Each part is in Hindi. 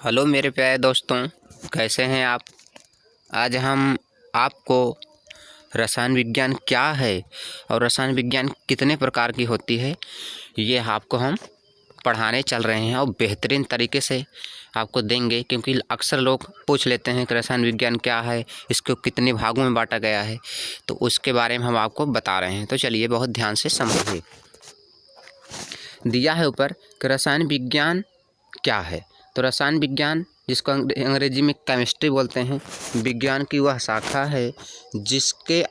हेलो मेरे प्यारे दोस्तों, कैसे हैं आप। आज हम आपको रसायन विज्ञान क्या है और रसायन विज्ञान कितने प्रकार की होती है ये आपको हम पढ़ाने चल रहे हैं और बेहतरीन तरीके से आपको देंगे, क्योंकि अक्सर लोग पूछ लेते हैं कि रसायन विज्ञान क्या है, इसको कितने भागों में बांटा गया है, तो उसके बारे में हम आपको बता रहे हैं। तो चलिए बहुत ध्यान से समझिए। दिया है ऊपर कि रसायन विज्ञान क्या है। तो रसायन विज्ञान, जिसको अंग्रेजी में केमिस्ट्री बोलते हैं, विज्ञान की वह शाखा है जिसके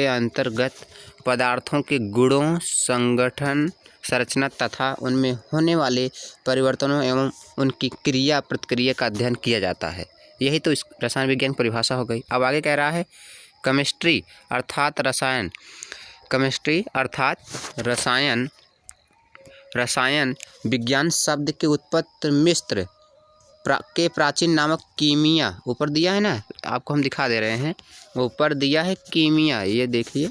अंतर्गत पदार्थों के गुणों, संगठन, संरचना तथा उनमें होने वाले परिवर्तनों एवं उनकी क्रिया प्रतिक्रिया का अध्ययन किया जाता है। यही तो इस रसायन विज्ञान की परिभाषा हो गई। अब आगे कह रहा है केमिस्ट्री अर्थात रसायन। केमिस्ट्री अर्थात रसायन विज्ञान शब्द के उत्पत्ति मिस्र के प्राचीन नामक कीमिया, ऊपर दिया है ना, आपको हम दिखा दे रहे हैं, ऊपर दिया है कीमिया, ये देखिए,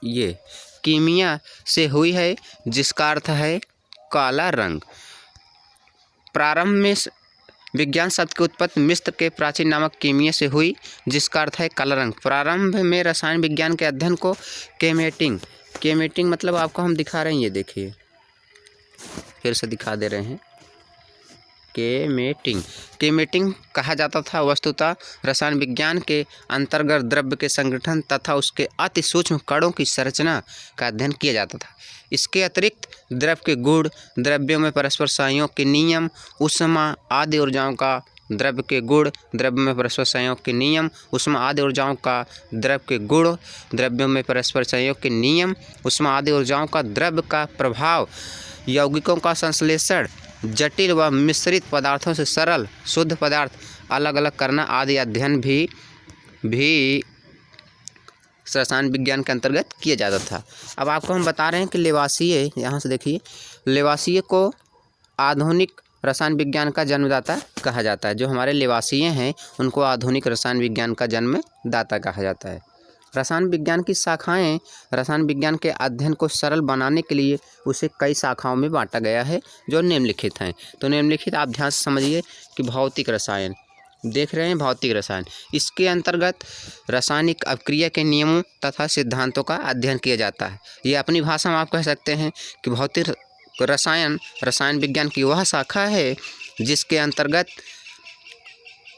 ये कीमिया से हुई है, जिसका अर्थ है काला रंग। प्रारंभ में विज्ञान शब्द की उत्पत्ति मिस्र के प्राचीन नामक कीमिया से हुई, जिसका अर्थ है काला रंग। प्रारंभ में रसायन विज्ञान के अध्ययन को केमेटिंग मतलब आपको हम दिखा रहे हैं, ये देखिए, फिर से दिखा दे रहे हैं, केमेटिंग कहा जाता था। वस्तुतः रसायन विज्ञान के अंतर्गत द्रव्य के संगठन तथा उसके अति सूक्ष्म कणों की संरचना का अध्ययन किया जाता था। इसके अतिरिक्त द्रव्य के गुण, द्रव्यों में परस्पर संयोग के नियम, ऊष्मा आदि ऊर्जाओं का द्रव्य के गुण, द्रव्य में परस्पर संयोग के नियम, ऊष्मा आदि ऊर्जाओं का द्रव्य के गुण, द्रव्यों में परस्पर संयोग के नियम, ऊष्मा आदि ऊर्जाओं का द्रव्य का प्रभाव, यौगिकों का संश्लेषण, जटिल व मिश्रित पदार्थों से सरल शुद्ध पदार्थ अलग अलग करना आदि अध्ययन भी रसायन विज्ञान के अंतर्गत किया जाता था। अब आपको हम बता रहे हैं कि लेवासिये, यहाँ से देखिए, लेवासिये को आधुनिक रसायन विज्ञान का जन्मदाता कहा जाता है। जो हमारे लेवासिये हैं उनको आधुनिक रसायन विज्ञान का जन्मदाता कहा जाता है। रसायन विज्ञान की शाखाएं रसायन विज्ञान के अध्ययन को सरल बनाने के लिए उसे कई शाखाओं में बांटा गया है, जो निम्नलिखित हैं। तो निम्नलिखित आप ध्यान से समझिए कि भौतिक रसायन, देख रहे हैं, भौतिक रसायन, इसके अंतर्गत रासायनिक अभिक्रिया के नियमों तथा सिद्धांतों का अध्ययन किया जाता है। ये अपनी भाषा में आप कह सकते हैं कि भौतिक रसायन विज्ञान की वह शाखा है जिसके अंतर्गत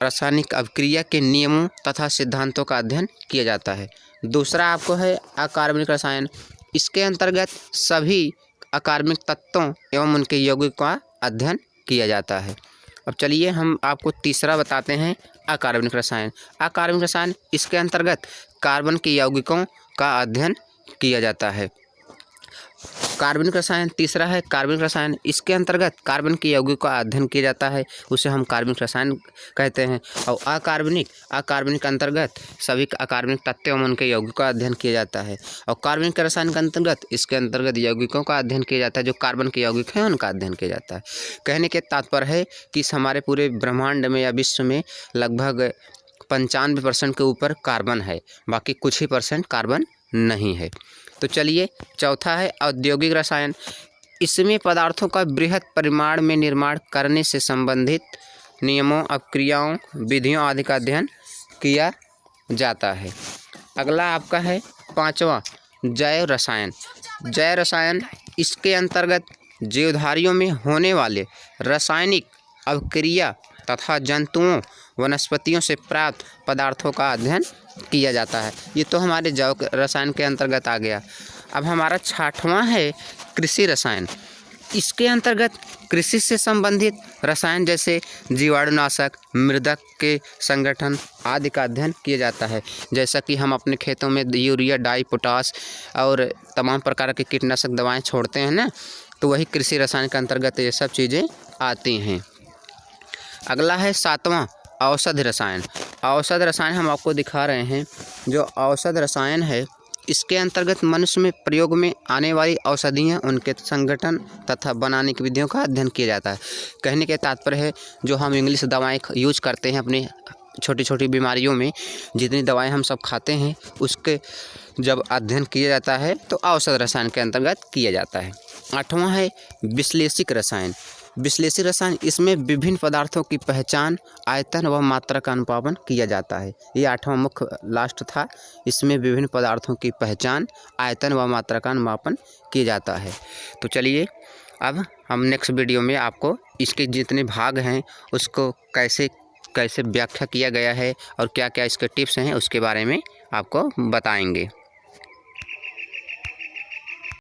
रासायनिक अभिक्रिया के नियमों तथा सिद्धांतों का अध्ययन किया जाता है। दूसरा आपको है अकार्बनिक रसायन। इसके अंतर्गत सभी अकार्बनिक तत्वों एवं उनके यौगिकों का अध्ययन किया जाता है। अब चलिए हम आपको तीसरा बताते हैं, अकार्बनिक रसायन। अकार्बनिक रसायन, इसके अंतर्गत कार्बन के यौगिकों का अध्ययन किया जाता है। कार्बनिक रसायन तीसरा है कार्बनिक रसायन। इसके अंतर्गत कार्बन के यौगिकों का अध्ययन किया जाता है, उसे हम कार्बनिक रसायन कहते हैं। और अकार्बनिक अंतर्गत सभी अकार्बनिक तत्वों में उनके यौगिकों का अध्ययन किया जाता है। और कार्बनिक रसायन के अंतर्गत इसके अंतर्गत यौगिकों का अध्ययन किया जाता है, जो कार्बन के यौगिक हैं उनका अध्ययन किया जाता है। कहने के तात्पर्य है कि इस हमारे पूरे ब्रह्मांड में या विश्व में लगभग 95% के ऊपर कार्बन है, बाकी कुछ ही % कार्बन नहीं है। तो चलिए चौथा है औद्योगिक रसायन। इसमें पदार्थों का बृहत परिमाण में निर्माण करने से संबंधित नियमों, अभिक्रियाओं, विधियों आदि का अध्ययन किया जाता है। अगला आपका है पांचवा, जैव रसायन। इसके अंतर्गत जीवधारियों में होने वाले रासायनिक अभिक्रिया तथा जंतुओं, वनस्पतियों से प्राप्त पदार्थों का अध्ययन किया जाता है। ये तो हमारे जैव रसायन के अंतर्गत आ गया। अब हमारा छठवां है कृषि रसायन। इसके अंतर्गत कृषि से संबंधित रसायन जैसे जीवाणुनाशक, मृदक के संगठन आदि का अध्ययन किया जाता है। जैसा कि हम अपने खेतों में यूरिया, डाई, पोटास और तमाम प्रकार के कीटनाशक दवाएं छोड़ते हैं ना, तो वही कृषि रसायन के अंतर्गत ये सब चीज़ें आती हैं। अगला है सातवां, औषधि रसायन हम आपको दिखा रहे हैं। जो औषध रसायन है, इसके अंतर्गत मनुष्य में प्रयोग में आने वाली औषधियाँ, उनके संगठन तथा बनाने की विधियों का अध्ययन किया जाता है। कहने के तात्पर्य है जो हम इंग्लिश दवाएं यूज करते हैं अपनी छोटी छोटी बीमारियों में, जितनी दवाएं हम सब खाते हैं, उसके जब अध्ययन किया जाता है तो औषध रसायन के अंतर्गत किया जाता है। 8वां है विश्लेषिक रसायन। विश्लेषिक रसायन, इसमें विभिन्न पदार्थों की पहचान, आयतन व मात्रा का अनुपालन किया जाता है। ये 8वां मुख्य लास्ट था। इसमें विभिन्न पदार्थों की पहचान, आयतन व मात्रा का अनुपालन किया जाता है। तो चलिए अब हम नेक्स्ट वीडियो में आपको इसके जितने भाग हैं उसको कैसे कैसे व्याख्या किया गया है और क्या क्या इसके टिप्स हैं उसके बारे में आपको बताएंगे।